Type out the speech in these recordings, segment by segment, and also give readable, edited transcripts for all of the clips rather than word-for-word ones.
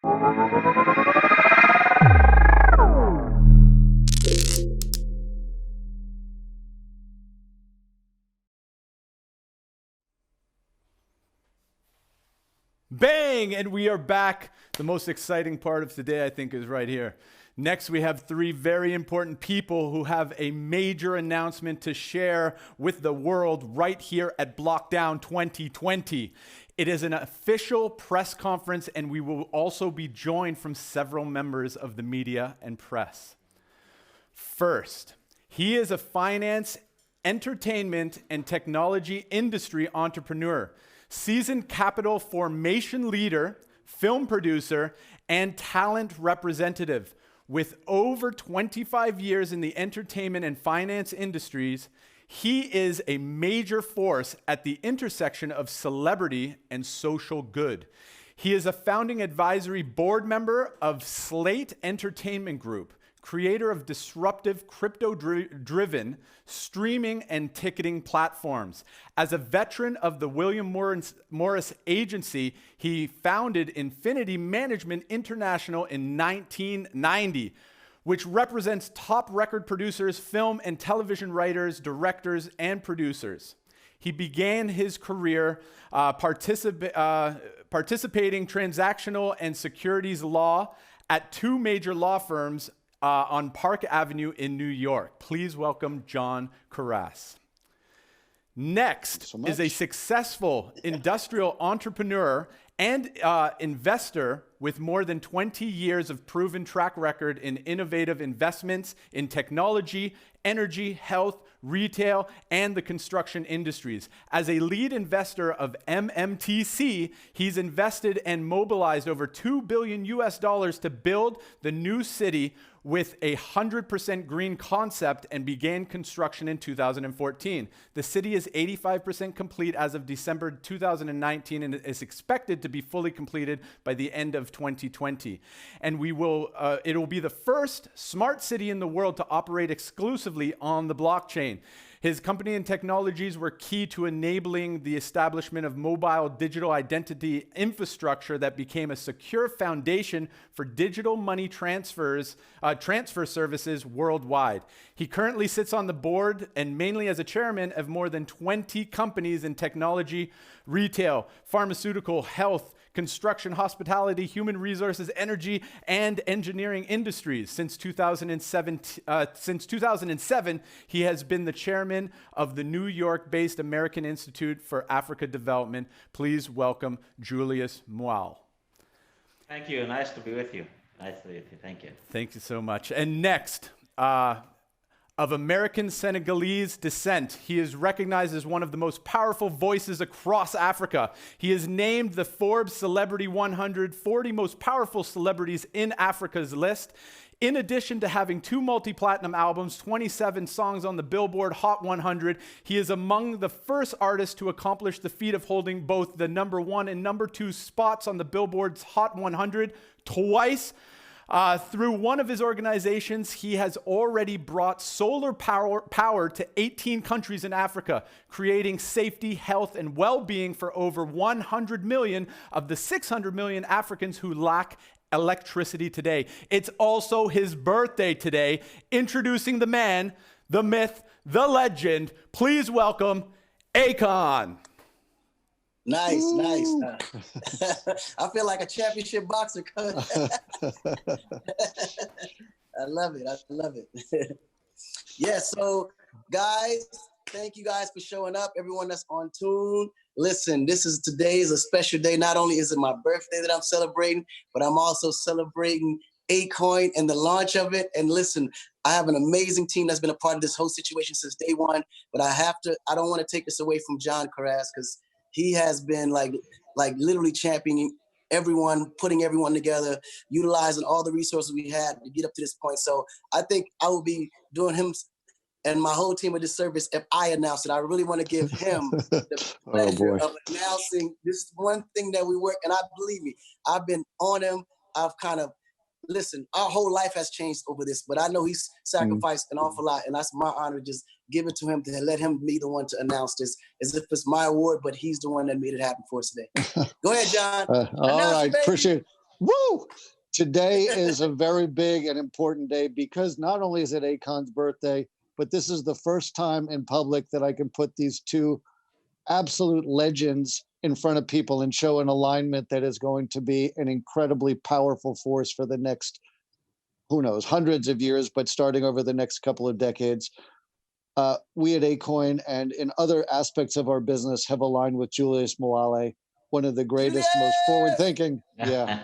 Bang! And we are back. The most exciting part of today, I think, is right here. Next, we have three very important people who have a major announcement to share with the world right here at BlockDown 2020. It is an official press conference, and we will also be joined from several members of the media and press. First, he is a finance, entertainment, and technology industry entrepreneur, seasoned capital formation leader, film producer, and talent representative. With over 25 years in the entertainment and finance industries, he is a major force at the intersection of celebrity and social good. He is a founding advisory board member of Slate Entertainment Group, creator of disruptive crypto-driven streaming and ticketing platforms. As a veteran of the William Morris Agency, he founded Infinity Management International in 1990, which represents top record producers, film and television writers, directors, and producers. He began his career participating transactional and securities law at two major law firms on Park Avenue in New York. Please welcome John Carras. Next is a successful industrial entrepreneur and investor with more than 20 years of proven track record in innovative investments in technology, energy, health, retail, and the construction industries. As a lead investor of MMTC, he's invested and mobilized over $2 billion to build the new city with a 100% green concept and began construction in 2014. The city is 85% complete as of December 2019 and is expected to be fully completed by the end of 2020. And it will be the first smart city in the world to operate exclusively on the blockchain. His company and technologies were key to enabling the establishment of mobile digital identity infrastructure that became a secure foundation for digital money transfer services worldwide. He currently sits on the board and mainly as a chairman of more than 20 companies in technology, retail, pharmaceutical, health, construction, hospitality, human resources, energy, and engineering industries. Since 2007, he has been the chairman of the New York-based American Institute for Africa Development. Please welcome Julius Mwale. Thank you. Nice to be with you. Nice to be with you. Thank you. Thank you so much. And next, of American Senegalese descent, he is recognized as one of the most powerful voices across Africa. He is named the Forbes Celebrity 100 40 most powerful celebrities in Africa's list. In addition to having 2 multi-platinum albums, 27 songs on the Billboard Hot 100, he is among the first artists to accomplish the feat of holding both the #1 and #2 spots on the Billboard's Hot 100 twice. Through one of his organizations, he has already brought solar power to 18 countries in Africa, creating safety, health, and well-being for over 100 million of the 600 million Africans who lack electricity today. It's also his birthday today. Introducing the man, the myth, the legend. Please welcome Akon. Nice, nice. I feel like a championship boxer. I love it. I love it. Yeah, so guys, thank you guys for showing up. Everyone that's on tune. Listen, today is a special day. Not only is it my birthday that I'm celebrating, but I'm also celebrating Akoin and the launch of it. And listen, I have an amazing team that's been a part of this whole situation since day one, but I don't want to take this away from John Carras because he has been like literally championing everyone, putting everyone together, utilizing all the resources we had to get up to this point. So I think I will be doing him and my whole team a disservice if I announce it. I really want to give him the pleasure of announcing this one thing that we work. And believe me, I've been on him. Listen, our whole life has changed over this, but I know he's sacrificed an awful lot, and that's my honor to just give it to him, to let him be the one to announce this, as if it's my award, but he's the one that made it happen for us today. Go ahead, John. All right, appreciate it. Woo! Today is a very big and important day because not only is it Akon's birthday, but this is the first time in public that I can put these two absolute legends in front of people and show an alignment that is going to be an incredibly powerful force for the next, who knows, hundreds of years, but starting over the next couple of decades. We at Akoin and in other aspects of our business have aligned with Julius Mwale, one of the greatest, most forward-thinking,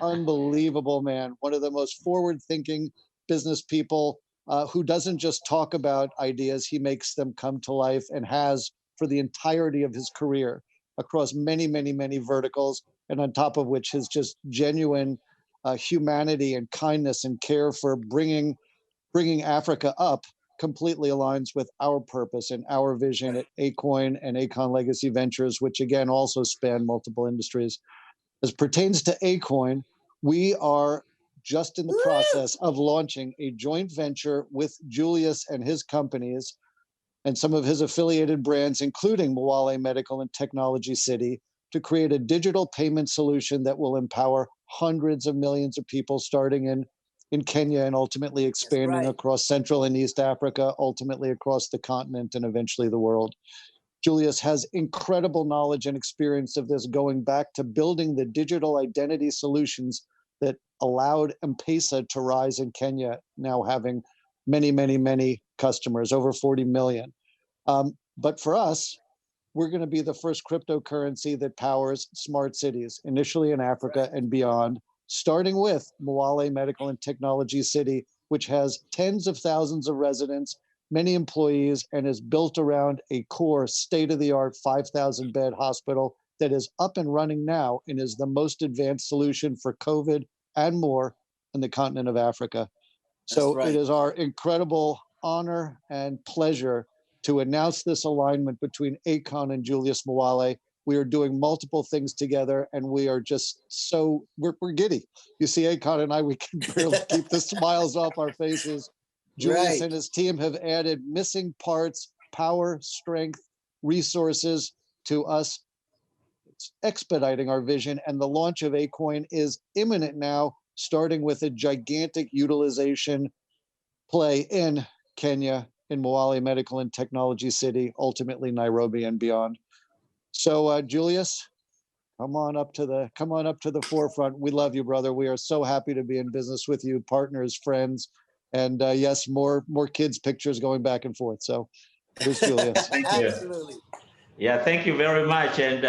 unbelievable man, one of the most forward-thinking business people who doesn't just talk about ideas, he makes them come to life and has for the entirety of his career across many, many, many verticals, and on top of which his just genuine humanity and kindness and care for bringing Africa up completely aligns with our purpose and our vision at Akoin and Akon Legacy Ventures, which again also span multiple industries. As pertains to Akoin, we are just in the process of launching a joint venture with Julius and his companies and some of his affiliated brands, including Mwale Medical and Technology City, to create a digital payment solution that will empower hundreds of millions of people starting in Kenya and ultimately expanding across Central and East Africa, ultimately across the continent and eventually the world. Julius has incredible knowledge and experience of this, going back to building the digital identity solutions that allowed M-Pesa to rise in Kenya, now having many, many, many customers, over 40 million. But for us, we're going to be the first cryptocurrency that powers smart cities, initially in Africa and beyond, starting with Mwale Medical and Technology City, which has tens of thousands of residents, many employees, and is built around a core state-of-the-art 5,000-bed hospital that is up and running now and is the most advanced solution for COVID and more in the continent of Africa. So it is our incredible honor and pleasure to announce this alignment between Akon and Julius Mwale. We are doing multiple things together, and we are just so, we're giddy. You see Akon and I, we can barely keep the smiles off our faces. Julius and his team have added missing parts, power, strength, resources to us. It's expediting our vision, and the launch of Akoin is imminent now, starting with a gigantic utilization play in Kenya, in Mwale Medical and Technology City, ultimately Nairobi and beyond. So, Julius, come on up to the forefront. We love you, brother. We are so happy to be in business with you, partners, friends, and yes, more kids' pictures going back and forth. So, here's Julius. Thank you. Absolutely. Yeah, thank you very much, and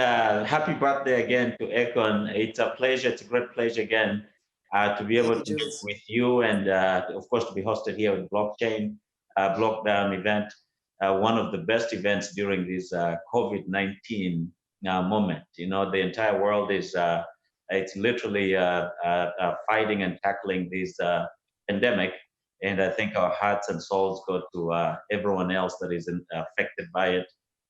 happy birthday again to Akon. It's a pleasure. It's a great pleasure again to be able to meet with you, and of course to be hosted here with Blockchain BlockDown event, one of the best events during this COVID-19 moment. You know, the entire world is it's literally fighting and tackling this pandemic, and I think our hearts and souls go to everyone else that is affected by it.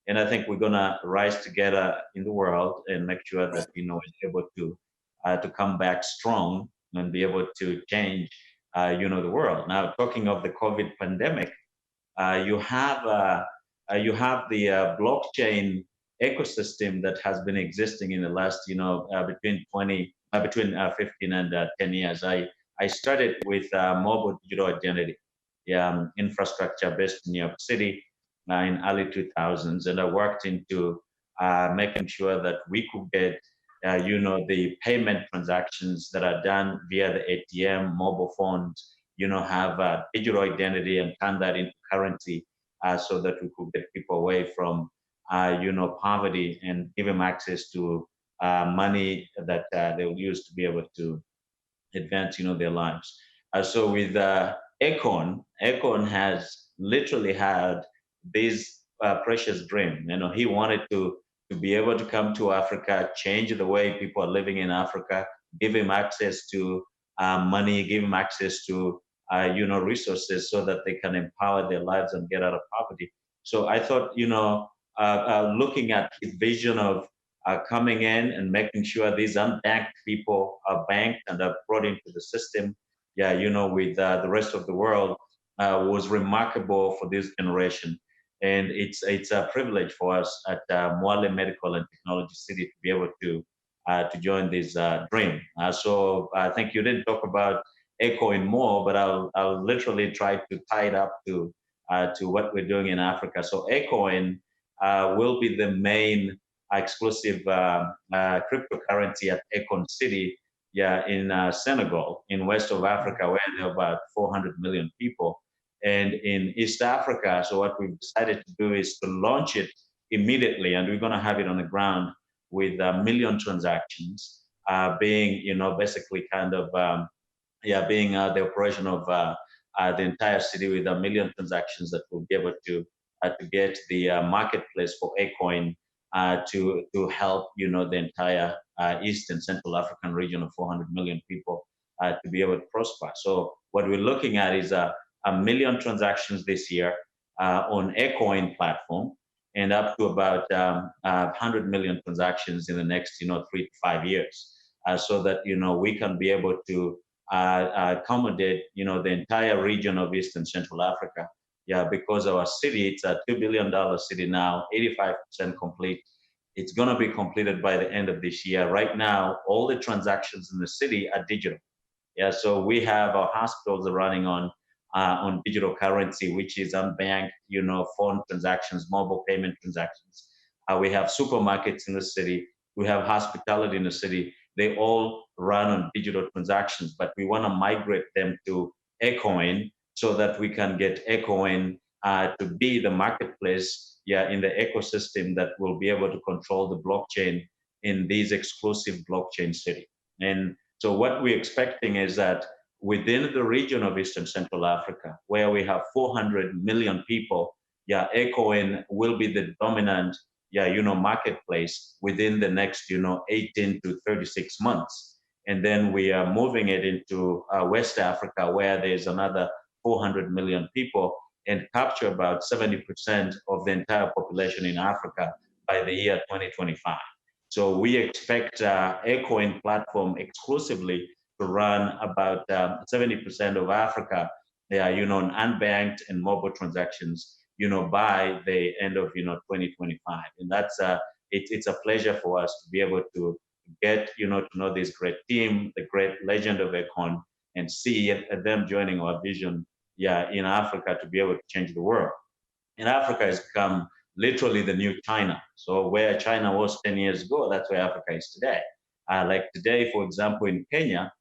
And I think we're gonna rise together in the world and make sure that is able to come back strong and be able to change the world. Now, talking of the COVID pandemic, you have the blockchain ecosystem that has been existing in the last between 15 and 10 years. I started with mobile digital identity infrastructure based in New York City in early 2000s, and I worked into making sure that we could get the payment transactions that are done via the ATM, mobile phones, have a digital identity and turn that into currency so that we could get people away from poverty and give them access to money that they will use to be able to advance their lives. So with Akon has literally had this precious dream. He wanted to be able to come to Africa, change the way people are living in Africa, give him access to money, give him access to resources so that they can empower their lives and get out of poverty. So I thought, looking at his vision of coming in and making sure these unbanked people are banked and are brought into the system, with the rest of the world, was remarkable for this generation. And it's a privilege for us at Mwale Medical and Technology City to be able to to join this dream. So I think you didn't talk about Akoin more, but I'll literally try to tie it up to what we're doing in Africa. So Akoin will be the main exclusive cryptocurrency at Akon City, in Senegal, in west of Africa, where there are about 400 million people. And in East Africa, so what we've decided to do is to launch it immediately, and we're going to have it on the ground with a million transactions, being, basically kind of, being the operation of the entire city with a million transactions that will be able to get the marketplace for Akoin to help, the entire East and Central African region of 400 million people to be able to prosper. So what we're looking at is a million transactions this year on Akoin platform, and up to about 100 million transactions in the next, 3 to 5 years, so that, we can be able to accommodate, the entire region of East and Central Africa. Because our city, it's a $2 billion city now, 85% complete. It's going to be completed by the end of this year. Right now, all the transactions in the city are digital. So we have our hospitals running on digital currency, which is unbanked, phone transactions, mobile payment transactions. We have supermarkets in the city. We have hospitality in the city. They all run on digital transactions, but we want to migrate them to Akoin so that we can get Akoin to be the marketplace, in the ecosystem that will be able to control the blockchain in these exclusive blockchain city. And so what we're expecting is that within the region of Eastern Central Africa, where we have 400 million people, Akoin will be the dominant, marketplace within the next, 18 to 36 months. And then we are moving it into West Africa, where there's another 400 million people, and capture about 70% of the entire population in Africa by the year 2025. So we expect Akoin platform exclusively to run about 70% of Africa, on unbanked and mobile transactions, by the end of 2025. And that's it's a pleasure for us to be able to get to know this great team, the great legend of Akon, and see them joining our vision, in Africa, to be able to change the world. And Africa has become literally the new China. So where China was 10 years ago, that's where Africa is today. Like today, for example, in Kenya,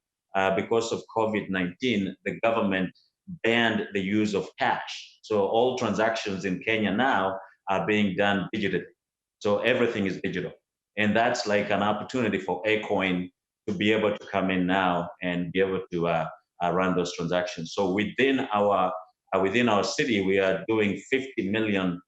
because of COVID-19, the government banned the use of cash. So all transactions in Kenya now are being done digitally. So everything is digital. And that's like an opportunity for Akoin to be able to come in now and be able to run those transactions. So within our city, we are doing 50 million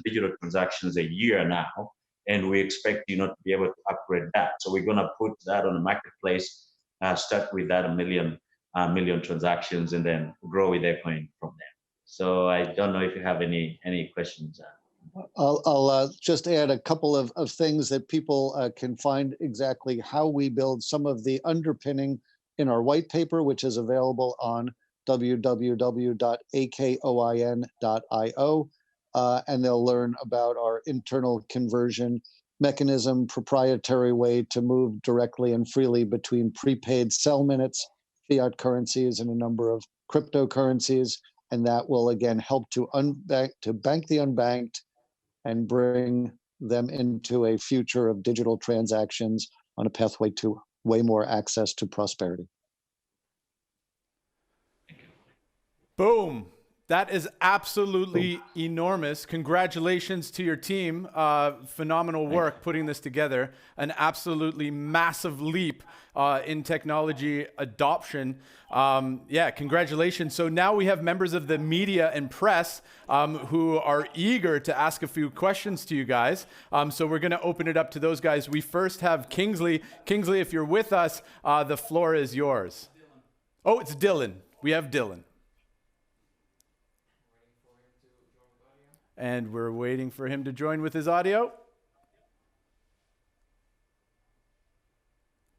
digital transactions a year now, and we expect to be able to upgrade that. So we're going to put that on the marketplace, start with that million transactions, and then grow with Akoin from there. So I don't know if you have any questions. I'll just add a couple of things that people can find exactly how we build some of the underpinning in our white paper, which is available on www.akoin.io, and they'll learn about our internal conversion mechanism, proprietary way to move directly and freely between prepaid sell minutes, fiat currencies, and a number of cryptocurrencies, and that will again help to bank the unbanked and bring them into a future of digital transactions on a pathway to way more access to prosperity. Boom. That is absolutely enormous. Congratulations to your team. Phenomenal work putting this together. An absolutely massive leap in technology adoption. Congratulations. So now we have members of the media and press who are eager to ask a few questions to you guys. So we're going to open it up to those guys. We first have Kingsley. Kingsley, if you're with us, the floor is yours. Oh, it's Dylan. We have Dylan. And we're waiting for him to join with his audio.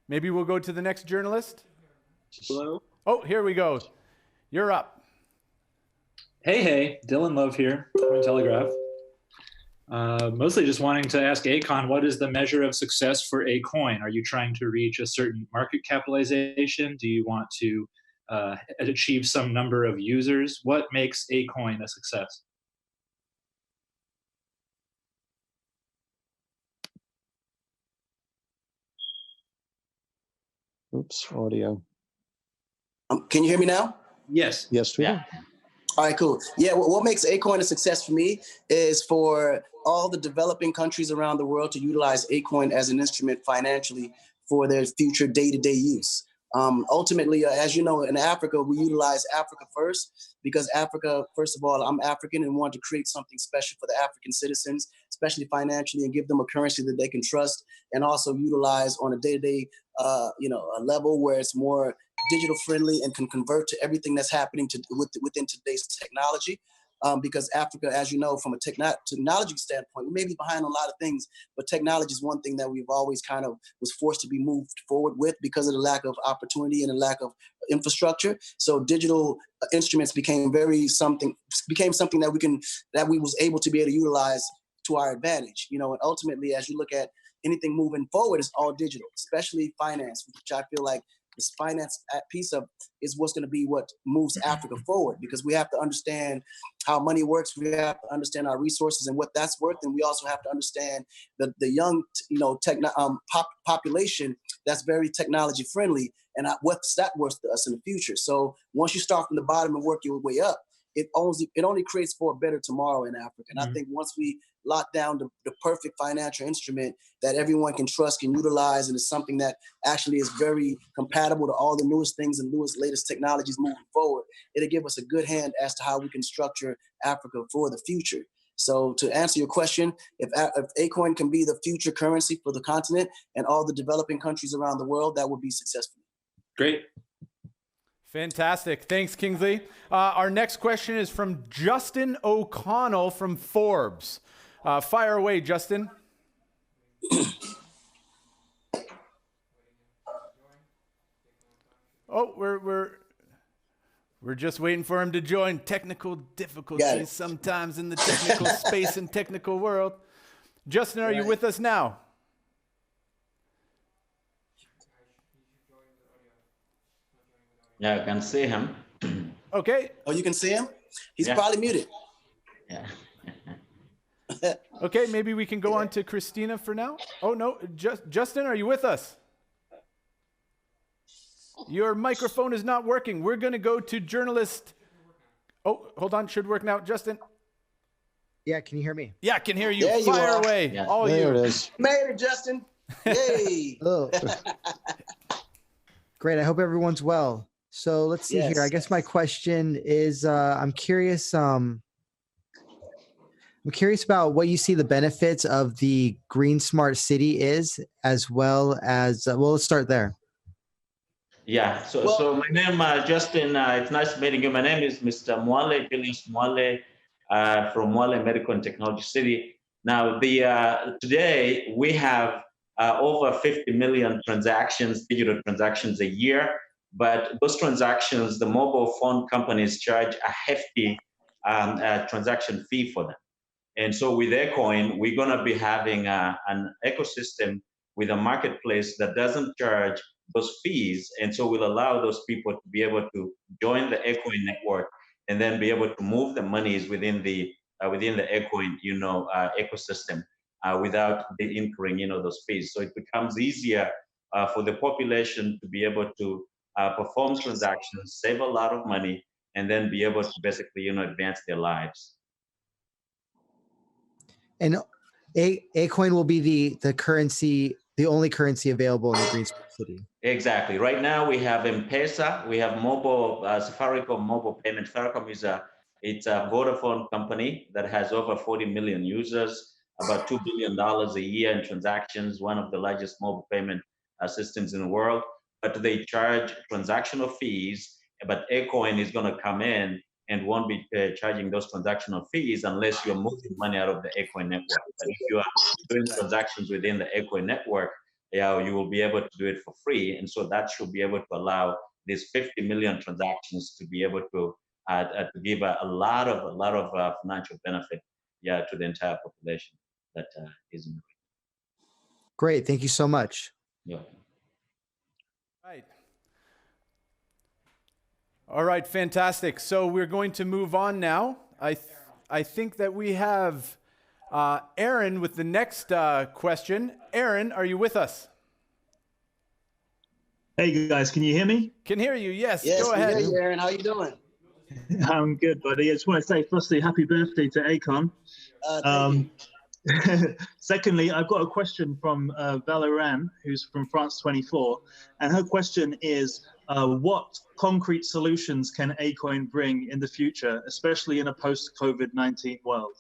Maybe we'll go to the next journalist. Hello. Oh, here we go. You're up. Hey, Dylan Love here, Coin Telegraph. Mostly just wanting to ask Akon, what is the measure of success for Akoin? Are you trying to reach a certain market capitalization? Do you want to achieve some number of users? What makes Akoin a success? Oops, audio. Can you hear me now? Yes. Yes, we do. All right, cool. Yeah, what makes Akoin a success for me is for all the developing countries around the world to utilize Akoin as an instrument financially for their future day-to-day use. Ultimately, as you know, in Africa, we utilize Africa first because Africa, first of all, I'm African and want to create something special for the African citizens, especially financially, and give them a currency that they can trust and also utilize on a day-to-day, a level where it's more digital friendly and can convert to everything that's happening within today's technology. Because Africa, as you know, from a technology standpoint, we may be behind on a lot of things, but technology is one thing that we've always kind of was forced to be moved forward with because of the lack of opportunity and the lack of infrastructure. So digital instruments became something that we was able to be able to utilize to our advantage. And ultimately, as you look at anything moving forward, it's all digital, especially finance, which I feel like this finance piece of is what's going to be what moves Africa forward, because we have to understand how money works. We have to understand our resources and what that's worth, and we also have to understand the young, population that's very technology friendly, and what's that worth to us in the future. So once you start from the bottom and work your way up, it only creates for a better tomorrow in Africa. And I think once we lock down the perfect financial instrument that everyone can trust, can utilize, and is something that actually is very compatible to all the newest things and latest technologies moving forward, it'll give us a good hand as to how we can structure Africa for the future. So to answer your question, if Akoin can be the future currency for the continent and all the developing countries around the world, that would be successful. Great. Fantastic. Thanks, Kingsley. Our next question is from Justin O'Connell from Forbes. Fire away, Justin. Oh, we're just waiting for him to join. Technical difficulties sometimes in the technical space and technical world. Justin, are you with us now? Yeah, I can see him. Okay. Oh, you can see him? He's probably muted. Yeah. Okay, maybe we can go on to Christina for now. Oh, no. Justin, are you with us? Your microphone is not working. We're going to go to journalist. Oh, hold on. Should work now. Justin. Yeah, can you hear me? Yeah, I can hear you. There you Fire are. away. Yeah. All There you. it is. Made it, Justin. Yay. Oh. Great. I hope everyone's well. So let's see here. I guess my question is, I'm curious about what you see the benefits of the Green Smart City is, as well as, well, let's start there. Yeah, so my name, Justin, it's nice meeting you. My name is Mr. Mwale, Julius Mwale, from Mwale Medical and Technology City. Now, today we have over 50 million transactions, digital transactions a year, but those transactions, the mobile phone companies charge a hefty transaction fee for them. And so with Akoin, we're gonna be having an ecosystem with a marketplace that doesn't charge those fees, and so will allow those people to be able to join the Akoin network and then be able to move the monies within the Akoin, ecosystem without incurring, those fees. So it becomes easier for the population to be able to perform transactions, save a lot of money, and then be able to basically, advance their lives. And Akoin will be the currency, the only currency available in the Green Smart City. Exactly. Right now we have M-Pesa, we have mobile, Safaricom mobile payment. Safaricom it's a Vodafone company that has over 40 million users, about $2 billion a year in transactions, one of the largest mobile payment systems in the world. But they charge transactional fees, but Akoin is going to come in and won't be charging those transactional fees unless you're moving money out of the Akoin network. But if you are doing transactions within the Akoin network, you will be able to do it for free. And so that should be able to allow these 50 million transactions to be able to give a lot of financial benefit to the entire population. that is in. Great. Thank you so much. Yeah. Right. All right, fantastic. So we're going to move on now. I think that we have Aaron with the next question. Aaron, are you with us? Hey guys, can you hear me? Can hear you. Yes. Yes, Go we ahead. hear you, Aaron. How you doing? I'm good, buddy. I just want to say, firstly, happy birthday to Akon. Thank you. Secondly, I've got a question from Valoran, who's from France 24, and her question is, what concrete solutions can Akoin bring in the future, especially in a post-COVID-19 world?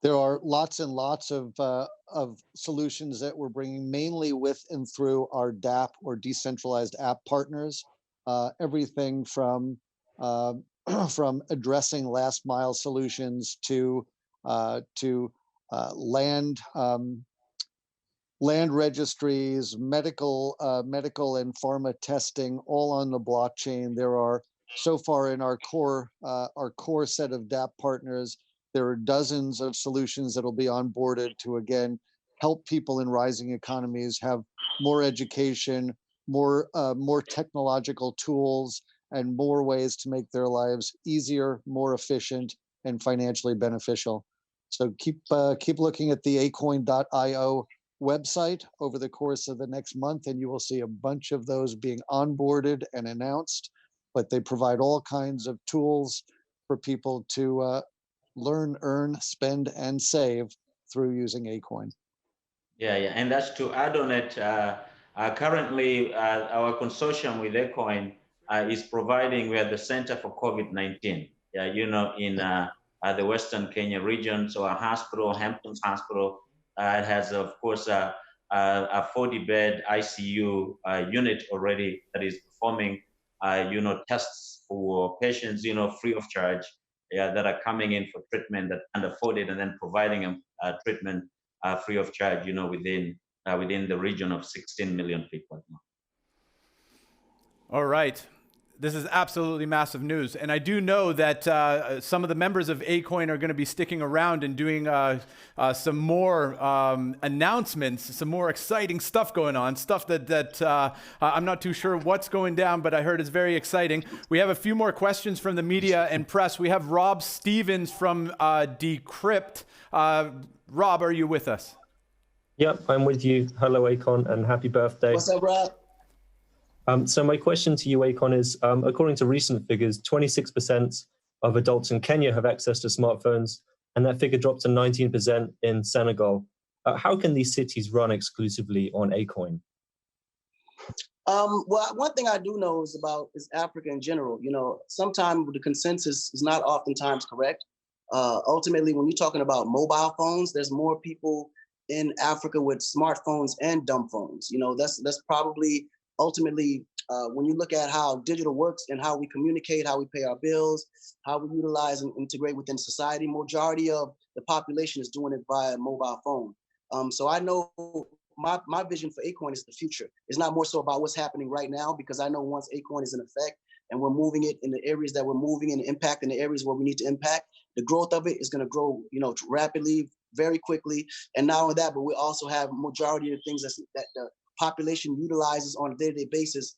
There are lots and lots of solutions that we're bringing, mainly with and through our DApp or decentralized app partners. Everything from from addressing last mile solutions to land registries, medical and pharma testing, all on the blockchain. There are so far in our core set of DApp partners, there are dozens of solutions that will be onboarded to, again, help people in rising economies have more education, more technological tools, and more ways to make their lives easier, more efficient, and financially beneficial. So keep looking at the akoin.io website over the course of the next month, and you will see a bunch of those being onboarded and announced. But they provide all kinds of tools for people to learn, earn, spend, and save through using Akoin. Yeah, and that's to add on it. Currently, our consortium with Akoin is providing. We are the Center for COVID-19. Yeah, in the Western Kenya region. So our hospital, Hampton's Hospital, it has, of course, a 40-bed ICU unit already that is performing, tests for patients, free of charge, that are coming in for treatment that can't afford it, and then providing them treatment free of charge, within the region of 16 million people. All right. This is absolutely massive news. And I do know that some of the members of Akoin are going to be sticking around and doing some more announcements, some more exciting stuff going on, stuff that I'm not too sure what's going down, but I heard is very exciting. We have a few more questions from the media and press. We have Rob Stevens from Decrypt. Rob, are you with us? Yep, I'm with you. Hello, Akon, and happy birthday. What's up, Rob? So my question to you, Akon, is according to recent figures, 26% of adults in Kenya have access to smartphones, and that figure dropped to 19% in Senegal. How can these cities run exclusively on Akoin? Well, one thing I do know is Africa in general. Sometimes the consensus is not oftentimes correct. Ultimately, when you're talking about mobile phones, there's more people in Africa with smartphones and dumb phones. That's probably ultimately, when you look at how digital works and how we communicate, how we pay our bills, how we utilize and integrate within society, majority of the population is doing it via mobile phone. So I know my vision for Akoin is the future. It's not more so about what's happening right now, because I know once Akoin is in effect and we're moving it in the areas that we're moving and impact in the areas where we need to impact, the growth of it is going to grow, rapidly, very quickly. And not only that, but we also have majority of things that the population utilizes on a day-to-day basis,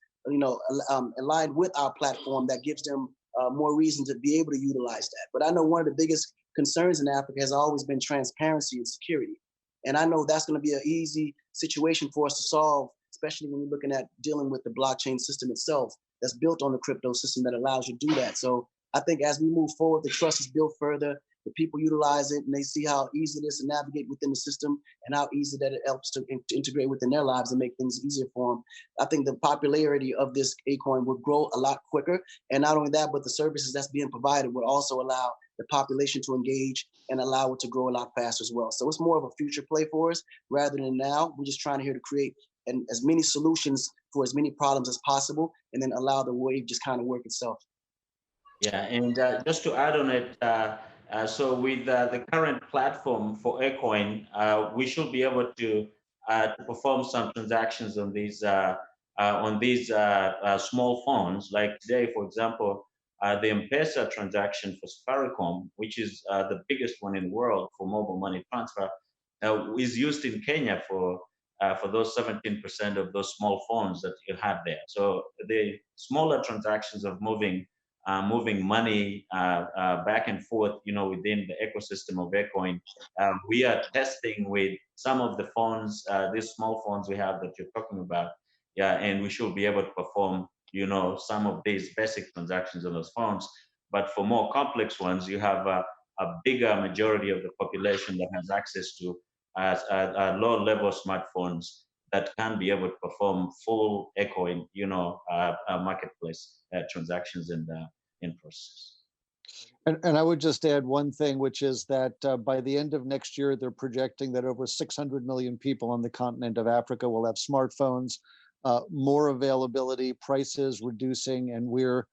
aligned with our platform that gives them more reason to be able to utilize that. But I know one of the biggest concerns in Africa has always been transparency and security. And I know that's going to be an easy situation for us to solve, especially when you're looking at dealing with the blockchain system itself that's built on the crypto system that allows you to do that. So I think as we move forward, the trust is built further. The people utilize it and they see how easy it is to navigate within the system and how easy that it helps to integrate within their lives and make things easier for them. I think the popularity of this Akoin will grow a lot quicker. And not only that, but the services that's being provided will also allow the population to engage and allow it to grow a lot faster as well. So it's more of a future play for us rather than now. We're just trying to create as many solutions for as many problems as possible and then allow the wave just kind of work itself. Yeah, and just to add on it, so with the current platform for Akoin, we should be able to perform some transactions on these small phones. Like today, for example, the M-Pesa transaction for Safaricom, which is the biggest one in the world for mobile money transfer, is used in Kenya for those 17% of those small phones that you have there. So the smaller transactions of moving money back and forth, within the ecosystem of Akoin, we are testing with some of the phones, these small phones we have that you're talking about, and we should be able to perform, some of these basic transactions on those phones. But for more complex ones, you have a bigger majority of the population that has access to low-level smartphones that can be able to perform full Akoin, marketplace transactions and in process. And I would just add one thing, which is that by the end of next year, they're projecting that over 600 million people on the continent of Africa will have smartphones, more availability, prices reducing, and we're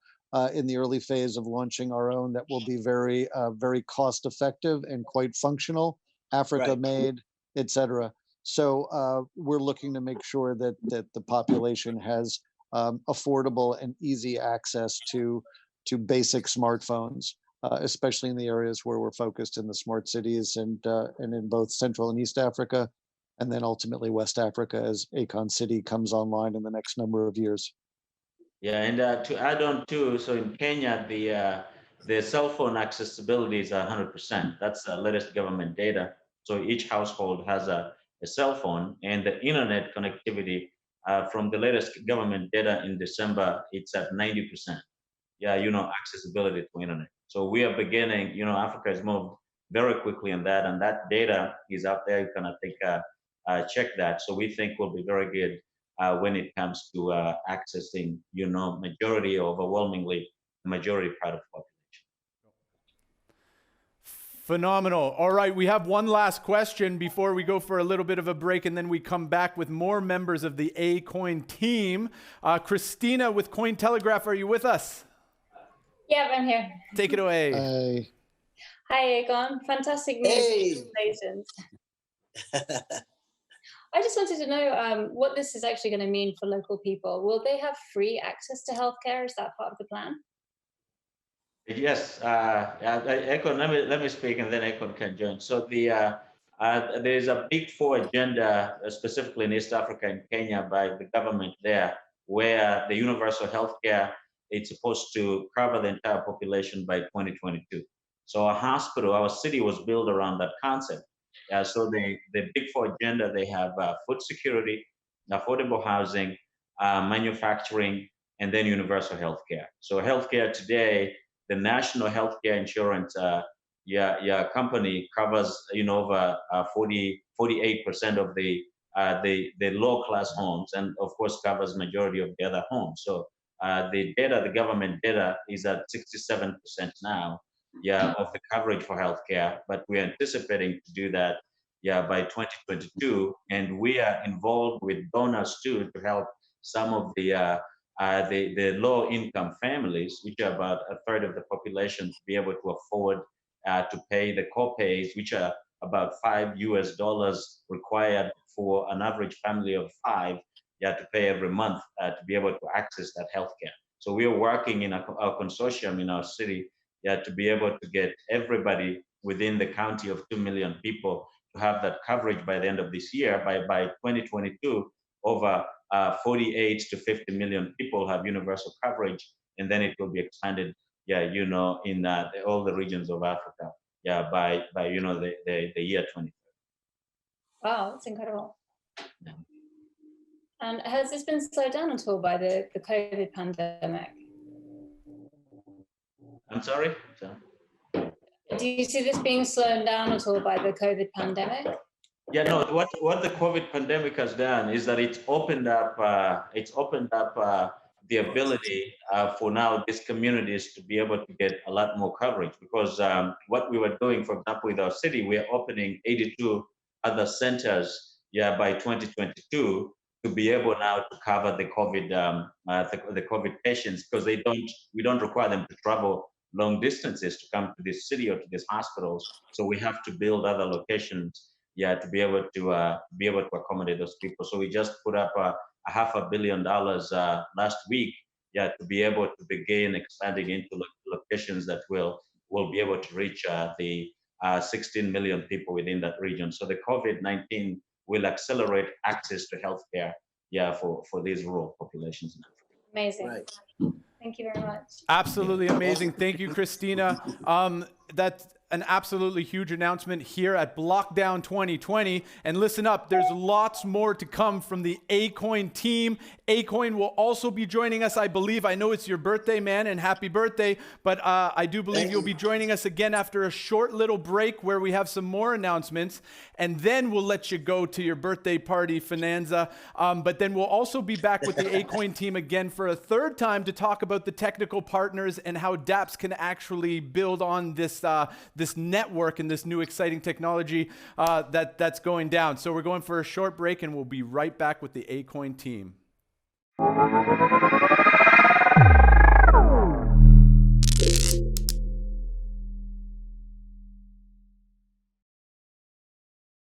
in the early phase of launching our own that will be very, very cost effective and quite functional, Africa made, etc. So we're looking to make sure that the population has affordable and easy access to basic smartphones, especially in the areas where we're focused in the smart cities and in both Central and East Africa, and then ultimately West Africa as Akon City comes online in the next number of years. Yeah, and to add on too, so in Kenya, the cell phone accessibility is 100%. That's the latest government data. So each household has a cell phone, and the internet connectivity from the latest government data in December, it's at 90%. Accessibility to internet. So we are beginning, Africa has moved very quickly on that, and that data is out there. You can, I think, check that. So we think we'll be very good when it comes to accessing, majority, overwhelmingly, the majority part of the population. Phenomenal. All right, we have one last question before we go for a little bit of a break, and then we come back with more members of the Akoin team. Christina with Cointelegraph, are you with us? Yeah, I'm here. Take it away. Hi, Akon. Fantastic news. Congratulations. I just wanted to know what this is actually going to mean for local people. Will they have free access to healthcare? Is that part of the plan? Yes, Akon, let me speak, and then Akon can join. So there's a Big Four agenda, specifically in East Africa and Kenya, by the government there, where the universal healthcare, it's supposed to cover the entire population by 2022. So our city was built around that concept. So the Big Four agenda, they have food security, affordable housing, manufacturing, and then universal healthcare. So healthcare today, the national healthcare insurance company covers over 48% of the low class homes, and of course covers majority of the other homes. So the government data is at 67% now, of the coverage for healthcare, but we're anticipating to do that, by 2022, and we are involved with donors too to help some of the low-income families, which are about a third of the population, to be able to afford to pay the co-pays, which are about $5 required for an average family of 5, to pay every month to be able to access that healthcare. So we are working in our consortium in our city, to be able to get everybody within the county of 2 million people to have that coverage by the end of this year. By 2022, over 48 to 50 million people have universal coverage, and then it will be expanded, in all the regions of Africa, by the year 2030. Wow, that's incredible. Yeah. And has this been slowed down at all by the COVID pandemic? I'm sorry? Do you see this being slowed down at all by the COVID pandemic? Yeah, no. What the COVID pandemic has done is that it's opened up the ability for now these communities to be able to get a lot more coverage, because what we were doing, for example, with our city, we are opening 82 other centers, by 2022, to be able now to cover the COVID patients, because we don't require them to travel long distances to come to this city or to these hospitals. So we have to build other locations, to be able to accommodate those people. So we just put up $500 million last week, to be able to begin expanding into locations that will be able to reach the 16 million people within that region. So the COVID-19 will accelerate access to healthcare, for these rural populations in Africa. Amazing. Right. Thank you very much. Absolutely amazing. Thank you, Christina. That's an absolutely huge announcement here at BlockDown 2020. And listen up, there's lots more to come from the Akoin team. Akoin will also be joining us, I believe. I know it's your birthday, man, and happy birthday. But I do believe you'll be joining us again after a short little break where we have some more announcements. And then we'll let you go to your birthday party, Finanza. But then we'll also be back with the Akoin team again for a third time to talk about the technical partners and how dApps can actually build on this this network and this new exciting technology that's going down. So we're going for a short break and we'll be right back with the Akoin team.